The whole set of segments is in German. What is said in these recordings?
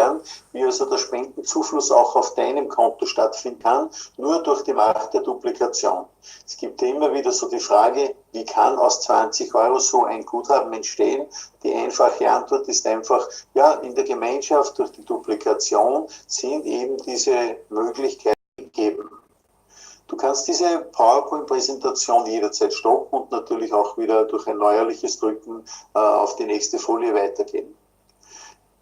erklären, wie also der Spendenzufluss auch auf deinem Konto stattfinden kann, nur durch die Macht der Duplikation. Es gibt ja immer wieder so die Frage, wie kann aus 20 Euro so ein Guthaben entstehen? Die einfache Antwort ist einfach, ja, in der Gemeinschaft durch die Duplikation sind eben diese Möglichkeiten gegeben. Du kannst diese PowerPoint-Präsentation jederzeit stoppen und natürlich auch wieder durch ein neuerliches Drücken auf die nächste Folie weitergehen.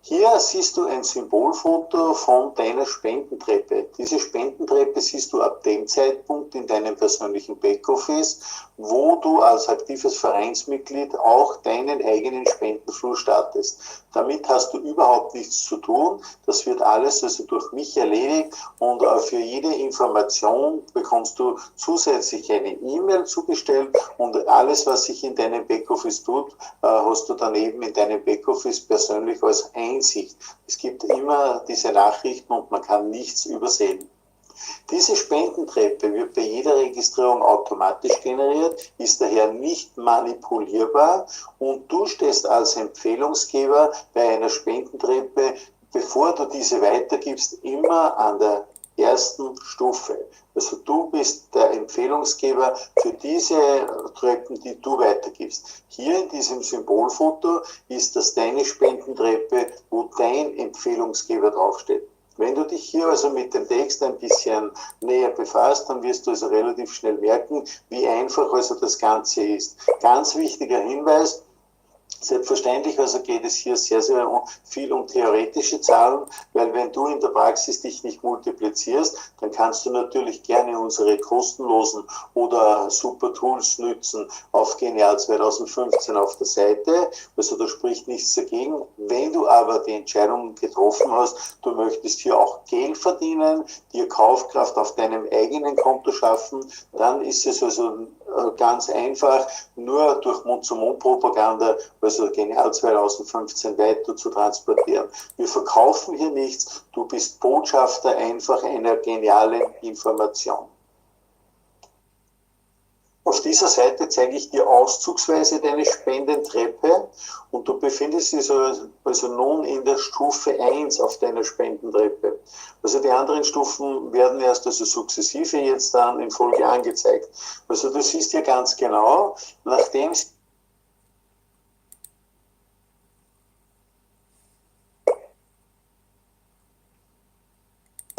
Hier siehst du ein Symbolfoto von deiner Spendentreppe. Diese Spendentreppe siehst du ab dem Zeitpunkt in deinem persönlichen Backoffice, wo du als aktives Vereinsmitglied auch deinen eigenen Spendenfluss startest. Damit hast du überhaupt nichts zu tun. Das wird alles also durch mich erledigt und für jede Information bekommst du zusätzlich eine E-Mail zugestellt und alles, was sich in deinem Backoffice tut, hast du daneben in deinem Backoffice persönlich als Einsicht. Es gibt immer diese Nachrichten und man kann nichts übersehen. Diese Spendentreppe wird bei jeder Registrierung automatisch generiert, ist daher nicht manipulierbar und du stehst als Empfehlungsgeber bei einer Spendentreppe, bevor du diese weitergibst, immer an der ersten Stufe. Also du bist der Empfehlungsgeber für diese Treppen, die du weitergibst. Hier in diesem Symbolfoto ist das deine Spendentreppe, wo dein Empfehlungsgeber draufsteht. Wenn du dich hier also mit dem Text ein bisschen näher befasst, dann wirst du also relativ schnell merken, wie einfach also das Ganze ist. Ganz wichtiger Hinweis: Selbstverständlich also geht es hier sehr, sehr viel um theoretische Zahlen, weil wenn du in der Praxis dich nicht multiplizierst, dann kannst du natürlich gerne unsere kostenlosen oder super Tools nützen auf Genial2015 auf der Seite. Also da spricht nichts dagegen. Wenn du aber die Entscheidung getroffen hast, du möchtest hier auch Geld verdienen, dir Kaufkraft auf deinem eigenen Konto schaffen, dann ist es also ganz einfach, nur durch Mund-zu-Mund-Propaganda, also Genial2015 weiter zu transportieren. Wir verkaufen hier nichts, du bist Botschafter einfach einer genialen Information. Auf dieser Seite zeige ich dir auszugsweise deine Spendentreppe und du befindest dich also nun in der Stufe 1 auf deiner Spendentreppe. Also die anderen Stufen werden erst also sukzessive jetzt dann in Folge angezeigt. Also du siehst hier ganz genau, nachdem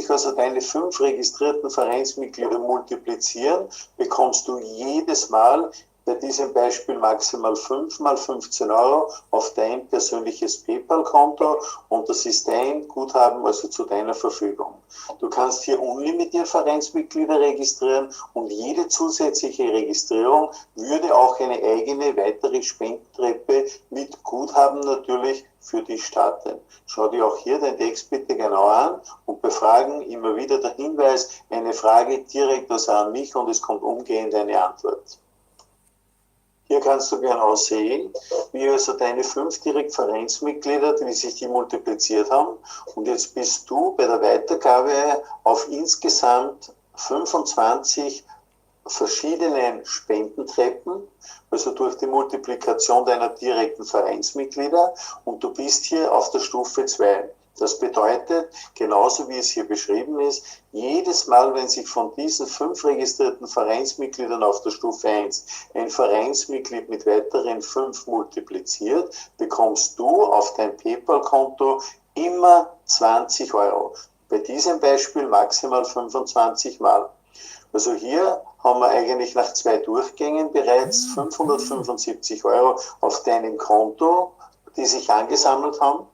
also deine 5 registrierten Vereinsmitglieder multiplizieren, bekommst du jedes Mal bei diesem Beispiel maximal 5 mal 15 Euro auf dein persönliches PayPal-Konto und das ist dein Guthaben also zu deiner Verfügung. Du kannst hier unlimitiert Vereinsmitglieder registrieren und jede zusätzliche Registrierung würde auch eine eigene weitere Spendentreppe mit Guthaben natürlich für dich starten. Schau dir auch hier den Text bitte genau an und bei Fragen immer wieder der Hinweis, eine Frage direkt also an mich und es kommt umgehend eine Antwort. Hier kannst du genau sehen, wie also deine 5 Direktvereinsmitglieder, wie sich die multipliziert haben. Und jetzt bist du bei der Weitergabe auf insgesamt 25 verschiedenen Spendentreppen, also durch die Multiplikation deiner direkten Vereinsmitglieder und du bist hier auf der Stufe 2. Das bedeutet, genauso wie es hier beschrieben ist, jedes Mal, wenn sich von diesen 5 registrierten Vereinsmitgliedern auf der Stufe 1 ein Vereinsmitglied mit weiteren 5 multipliziert, bekommst du auf dein PayPal-Konto immer 20 Euro. Bei diesem Beispiel maximal 25 Mal. Also hier haben wir eigentlich nach 2 Durchgängen bereits 575 Euro auf deinem Konto, die sich angesammelt haben.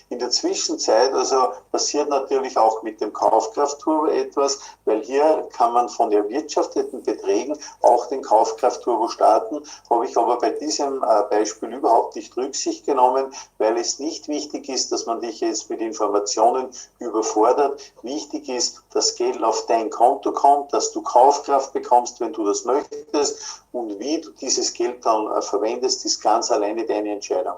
In der Zwischenzeit also passiert natürlich auch mit dem Kaufkraftturbo etwas, weil hier kann man von erwirtschafteten Beträgen auch den Kaufkraftturbo starten. Habe ich aber bei diesem Beispiel überhaupt nicht Rücksicht genommen, weil es nicht wichtig ist, dass man dich jetzt mit Informationen überfordert. Wichtig ist, dass Geld auf dein Konto kommt, dass du Kaufkraft bekommst, wenn du das möchtest und wie du dieses Geld dann verwendest, ist ganz alleine deine Entscheidung.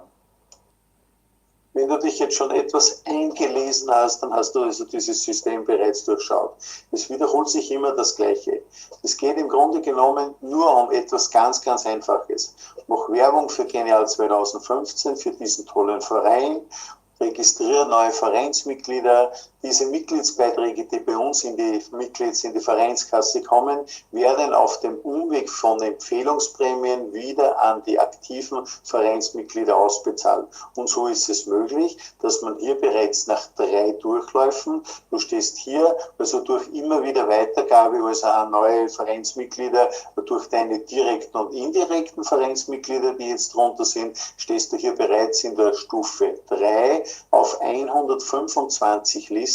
Wenn du dich jetzt schon etwas eingelesen hast, dann hast du also dieses System bereits durchschaut. Es wiederholt sich immer das Gleiche. Es geht im Grunde genommen nur um etwas ganz, ganz Einfaches. Mach Werbung für Genial 2015, für diesen tollen Verein registriere neue Vereinsmitglieder. Diese Mitgliedsbeiträge, die bei uns in die Vereinskasse kommen, werden auf dem Umweg von Empfehlungsprämien wieder an die aktiven Vereinsmitglieder ausbezahlt. Und so ist es möglich, dass man hier bereits nach 3 Durchläufen, du stehst hier, also durch immer wieder Weitergabe, also an neue Vereinsmitglieder, durch deine direkten und indirekten Vereinsmitglieder, die jetzt drunter sind, stehst du hier bereits in der Stufe 3 auf 125 Listen,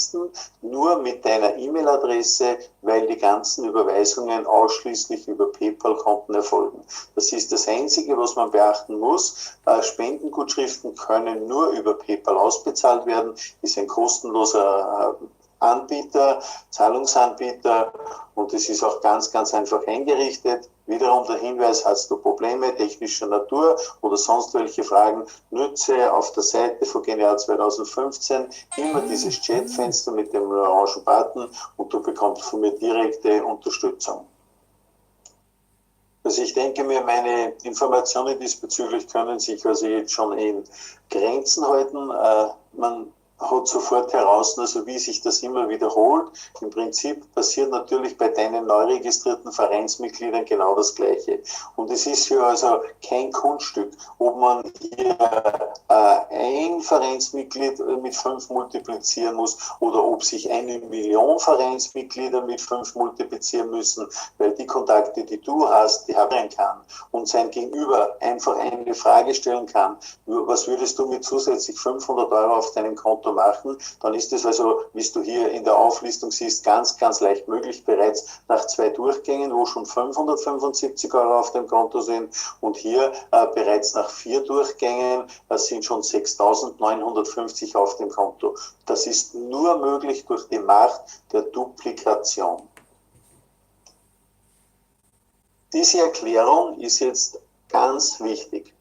nur mit deiner E-Mail-Adresse, weil die ganzen Überweisungen ausschließlich über PayPal-Konten erfolgen. Das ist das Einzige, was man beachten muss. Spendengutschriften können nur über PayPal ausbezahlt werden, ist ein kostenloser Anbieter, Zahlungsanbieter, und es ist auch ganz, ganz einfach eingerichtet. Wiederum der Hinweis, hast du Probleme technischer Natur oder sonst welche Fragen, nutze auf der Seite von Genial2015 immer dieses Chatfenster mit dem orangen Button und du bekommst von mir direkte Unterstützung. Also ich denke mir, meine Informationen diesbezüglich können sich also jetzt schon in Grenzen halten. Man hat sofort heraus, also wie sich das immer wiederholt. Im Prinzip passiert natürlich bei deinen neu registrierten Vereinsmitgliedern genau das Gleiche. Und es ist hier also kein Kunststück, ob man hier ein Vereinsmitglied mit 5 multiplizieren muss oder ob sich 1.000.000 Vereinsmitglieder mit 5 multiplizieren müssen, weil die Kontakte, die du hast, die haben kann und sein Gegenüber einfach eine Frage stellen kann, was würdest du mit zusätzlich 500 € auf deinem Konto machen, dann ist es also, wie du hier in der Auflistung siehst, ganz, ganz leicht möglich, bereits nach 2 Durchgängen, wo schon 575 € auf dem Konto sind, und hier bereits nach 4 Durchgängen sind schon 6.950 auf dem Konto. Das ist nur möglich durch die Macht der Duplikation. Diese Erklärung ist jetzt ganz wichtig.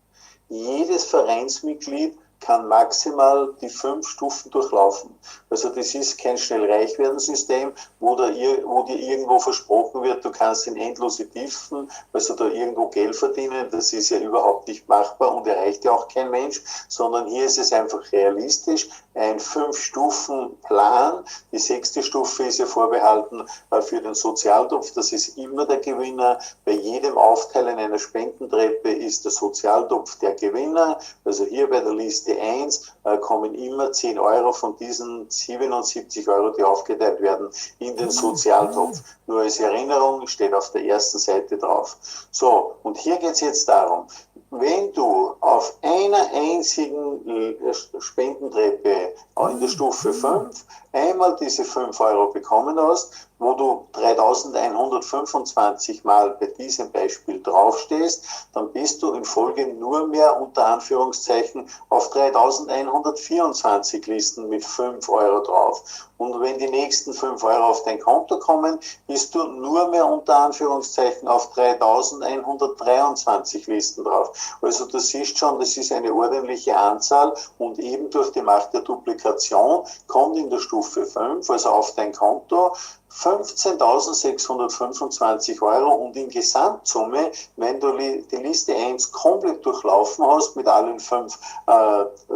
Jedes Vereinsmitglied kann maximal die 5 Stufen durchlaufen. Also das ist kein Schnellreichwerdensystem, wo dir irgendwo versprochen wird, du kannst in endlose Tiefen, also da irgendwo Geld verdienen. Das ist ja überhaupt nicht machbar und erreicht ja auch kein Mensch, sondern hier ist es einfach realistisch, ein 5-Stufen-Plan. Die 6. Stufe ist ja vorbehalten für den Sozialtopf. Das ist immer der Gewinner. Bei jedem Aufteilen einer Spendentreppe ist der Sozialtopf der Gewinner. Also hier bei der Liste 1 kommen immer 10 € von diesen 77 €, die aufgeteilt werden, in den Sozialtopf. Nur als Erinnerung steht auf der ersten Seite drauf. So, und hier geht es jetzt darum, wenn du auf einer einzigen Spendentreppe in der Stufe 5 einmal diese 5 € bekommen hast, wo du 3.125 Mal bei diesem Beispiel draufstehst, dann bist du in Folge nur mehr unter Anführungszeichen auf 3.124 Listen mit 5 € drauf. Und wenn die nächsten 5 € auf dein Konto kommen, bist du nur mehr unter Anführungszeichen auf 3.123 Listen drauf. Also das ist schon, das ist eine ordentliche Anzahl, und eben durch die Macht der Duplikation kommt in der Stufe 5, also auf dein Konto, 15.625 € und in Gesamtsumme, wenn du die Liste 1 komplett durchlaufen hast mit allen 5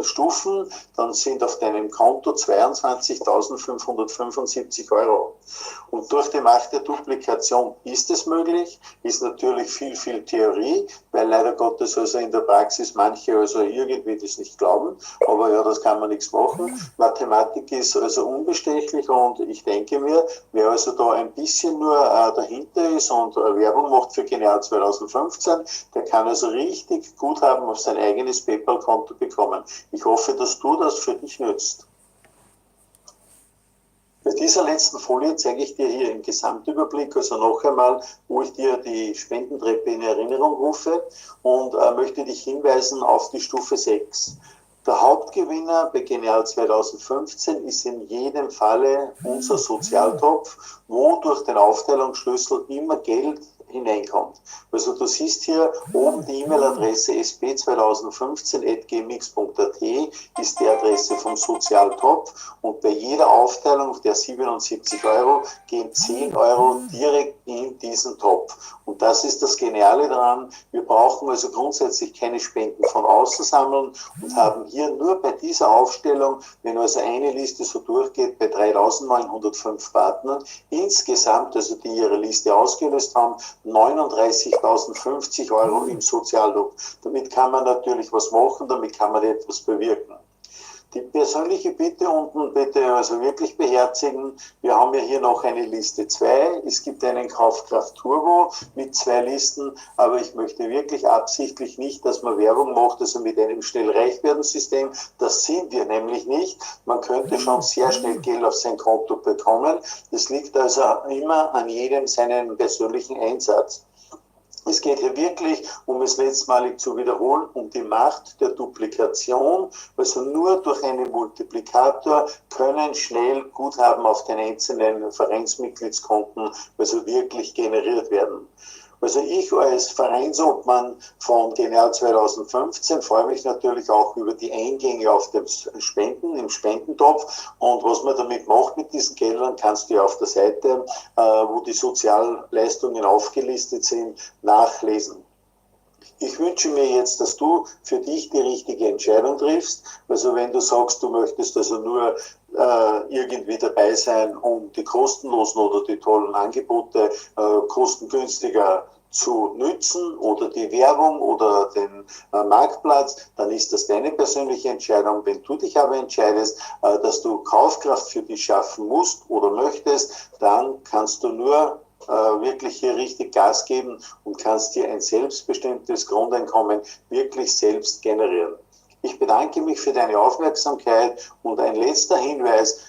Stufen, dann sind auf deinem Konto 22.575 €. Und durch die Macht der Duplikation ist es möglich, ist natürlich viel, viel Theorie, weil leider Gottes also in der Praxis manche also irgendwie das nicht glauben, aber ja, das kann man nichts machen. Mathematik ist also unbestechlich, und ich denke mir, wer also da ein bisschen nur dahinter ist und Werbung macht für Genial2015, der kann also richtig Guthaben auf sein eigenes PayPal-Konto bekommen. Ich hoffe, dass du das für dich nützt. Bei dieser letzten Folie zeige ich dir hier im Gesamtüberblick, also noch einmal, wo ich dir die Spendentreppe in Erinnerung rufe, und möchte dich hinweisen auf die Stufe 6. Der Hauptgewinner bei Genial2015 ist in jedem Falle unser Sozialtopf, wo durch den Aufteilungsschlüssel immer Geld hineinkommt. Also du siehst hier oben die E-Mail-Adresse sp2015@gmx.at ist die Adresse vom Sozialtopf und bei jeder Aufteilung der 77 Euro gehen 10 Euro direkt in diesen Topf. Und das ist das Geniale daran. Wir brauchen also grundsätzlich keine Spenden von außen sammeln und haben hier nur bei dieser Aufstellung, wenn also eine Liste so durchgeht, bei 3.905 Partnern, insgesamt, also die ihre Liste ausgelöst haben, 39.050 Euro im Soziallob. Damit kann man natürlich was machen, damit kann man etwas bewirken. Die persönliche Bitte unten bitte also wirklich beherzigen. Wir haben ja hier noch eine Liste 2. Es gibt einen Kaufkraft Turbo mit 2 Listen, aber ich möchte wirklich absichtlich nicht, dass man Werbung macht, also mit einem Schnellreichwerden-System. Das sind wir nämlich nicht. Man könnte schon sehr schnell Geld auf sein Konto bekommen. Das liegt also immer an jedem seinen persönlichen Einsatz. Es geht hier wirklich, um es letztmalig zu wiederholen, um die Macht der Duplikation. Also nur durch einen Multiplikator können schnell Guthaben auf den einzelnen Vereinsmitgliedskonten also wirklich generiert werden. Also ich als Vereinsobmann von Genial2015 freue mich natürlich auch über die Eingänge auf dem Spenden, im Spendentopf. Und was man damit macht mit diesen Geldern, kannst du ja auf der Seite, wo die Sozialleistungen aufgelistet sind, nachlesen. Ich wünsche mir jetzt, dass du für dich die richtige Entscheidung triffst. Also wenn du sagst, du möchtest also nur irgendwie dabei sein, um die kostenlosen oder die tollen Angebote kostengünstiger zu nützen oder die Werbung oder den Marktplatz, dann ist das deine persönliche Entscheidung. Wenn du dich aber entscheidest, dass du Kaufkraft für dich schaffen musst oder möchtest, dann kannst du nur wirklich hier richtig Gas geben und kannst dir ein selbstbestimmtes Grundeinkommen wirklich selbst generieren. Ich bedanke mich für deine Aufmerksamkeit und ein letzter Hinweis,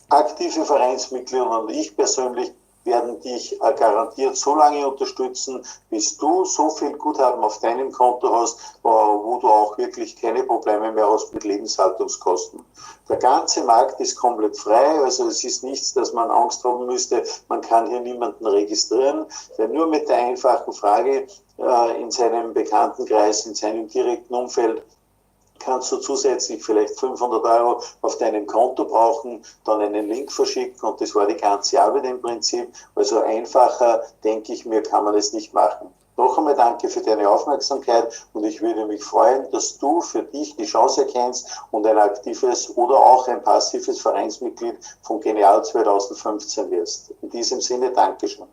aktive Vereinsmitglieder und ich persönlich werden dich garantiert so lange unterstützen, bis du so viel Guthaben auf deinem Konto hast, wo du auch wirklich keine Probleme mehr hast mit Lebenshaltungskosten. Der ganze Markt ist komplett frei, also es ist nichts, dass man Angst haben müsste, man kann hier niemanden registrieren, denn nur mit der einfachen Frage in seinem Bekanntenkreis, in seinem direkten Umfeld, kannst du zusätzlich vielleicht 500 Euro auf deinem Konto brauchen, dann einen Link verschicken und das war die ganze Arbeit im Prinzip. Also einfacher, denke ich mir, kann man es nicht machen. Noch einmal danke für deine Aufmerksamkeit und ich würde mich freuen, dass du für dich die Chance erkennst und ein aktives oder auch ein passives Vereinsmitglied von Genial 2015 wirst. In diesem Sinne, Dankeschön.